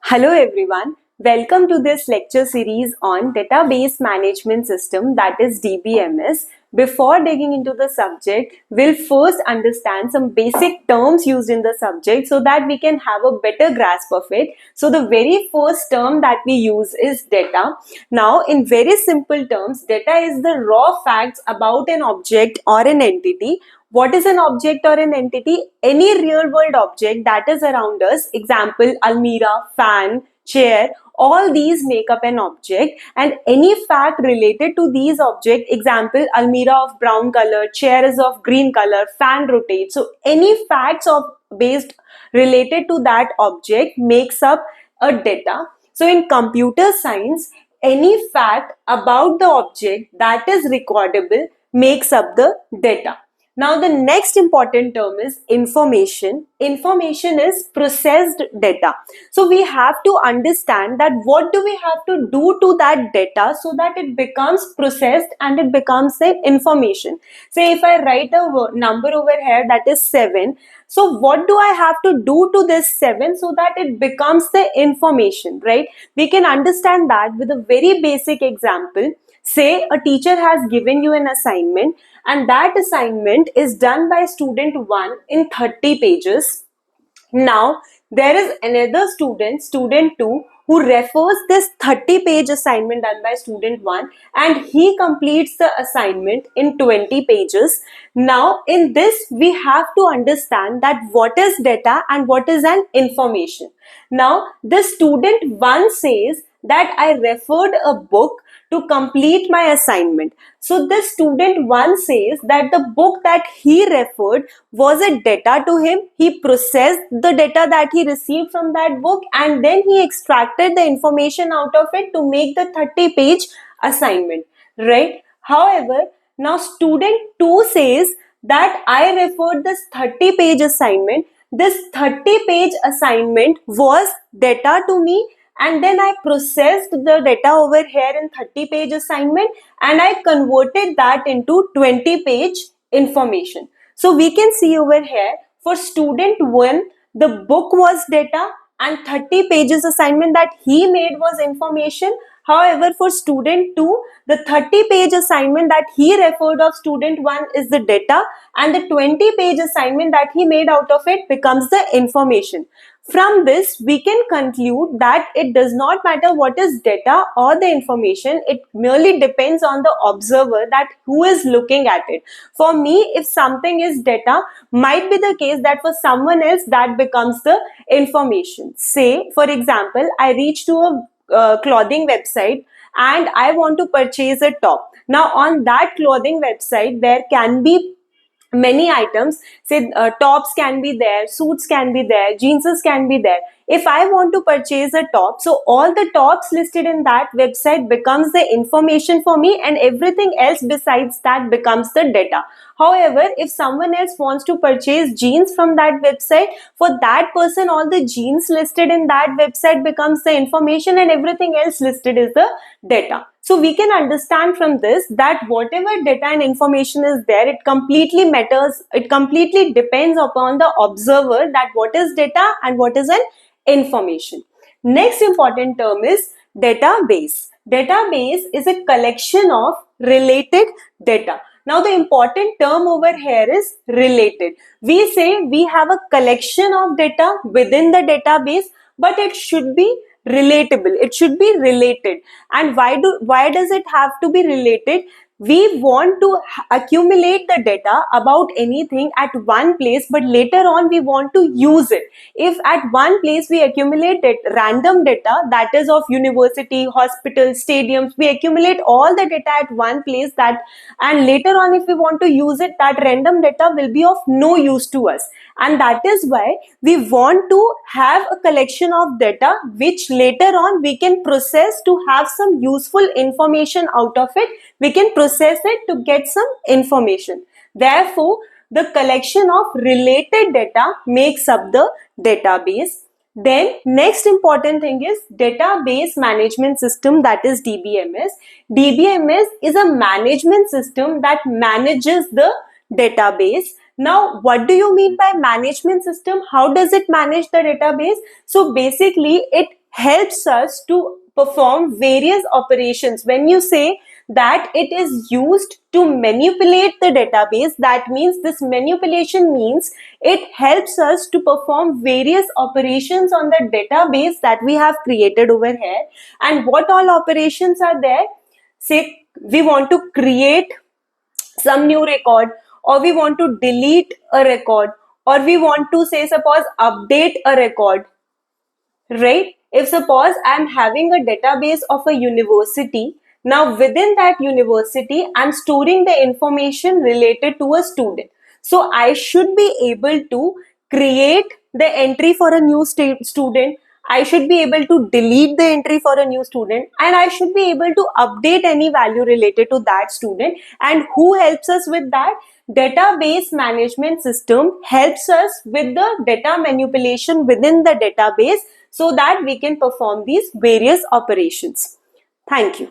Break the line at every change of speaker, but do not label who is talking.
Hello everyone, welcome to this lecture series on Database Management System, that is DBMS. Before digging into the subject, we'll first understand some basic terms used in the subject so that we can have a better grasp of it. So the very first term that we use is data. Now in very simple terms, data is the raw facts about an object or an entity. What is an object or an entity? Any real world object that is around us, example, almirah, fan, chair, all these make up an object, and any fact related to these objects, example, almirah of brown color, chair is of green color, fan rotates. So any facts of based related to that object makes up a data. So in computer science, any fact about the object that is recordable makes up the data. Now the next important term is information. Information is processed data. So we have to understand that what do we have to do to that data so that it becomes processed and it becomes the information. Say if I write a number over here that is 7. So what do I have to do to this 7 so that it becomes the information, right? We can understand that with a very basic example. Say a teacher has given you an assignment and that assignment is done by student 1 in 30 pages. Now there is another student, student 2, who refers this 30-page assignment done by student 1 and he completes the assignment in 20 pages. Now in this we have to understand that what is data and what is an information. Now the student 1 says that I referred a book to complete my assignment. So this student 1 says that the book that he referred was a data to him. He processed the data that he received from that book and then he extracted the information out of it to make the 30-page assignment, right? However, now student 2 says that I referred this 30-page assignment. This 30-page assignment was data to me, and then I processed the data over here in 30-page assignment and I converted that into 20-page information. So we can see over here for student 1, the book was data and 30 pages assignment that he made was information. However, for student 2, the 30-page assignment that he referred of student 1 is the data and the 20-page assignment that he made out of it becomes the information. From this, we can conclude that it does not matter what is data or the information. It merely depends on the observer, that who is looking at it. For me, if something is data, might be the case that for someone else that becomes the information. Say, for example, I reach to a clothing website and I want to purchase a top. Now on that clothing website, there can be many items. Say tops can be there, suits can be there, jeans can be there. If I want to purchase a top, so all the tops listed in that website becomes the information for me and everything else besides that becomes the data. However, if someone else wants to purchase jeans from that website, for that person all the jeans listed in that website becomes the information and everything else listed is the data. So we can understand from this that whatever data and information is there, it completely matters, it completely depends upon the observer that what is data and what is an information. Next important term is database. Database is a collection of related data. Now the important term over here is related. We say we have a collection of data within the database, but it should be relatable, it should be related. And why does it have to be related? We want to accumulate the data about anything at one place, but later on we want to use it. If at one place we accumulate random data, that is of university, hospital, stadiums, we accumulate all the data at one place, that and later on if we want to use it, that random data will be of no use to us. And that is why we want to have a collection of data which later on we can process to have some useful information out of it. We can process it to get some information. Therefore, the collection of related data makes up the database. Then next important thing is database management system, that is DBMS. DBMS is a management system that manages the database. Now, what do you mean by management system? How does it manage the database? So basically, it helps us to perform various operations. When you say that it is used to manipulate the database, that means this manipulation means it helps us to perform various operations on the database that we have created over here. And what all operations are there? Say we want to create some new record, or we want to delete a record, or we want to, say, suppose update a record, right? If suppose I'm having a database of a university, now within that university I'm storing the information related to a student, so I should be able to create the entry for a new student, I should be able to delete the entry for a new student, and I should be able to update any value related to that student. And who helps us with that? Database management system helps us with the data manipulation within the database, so that we can perform these various operations. Thank you.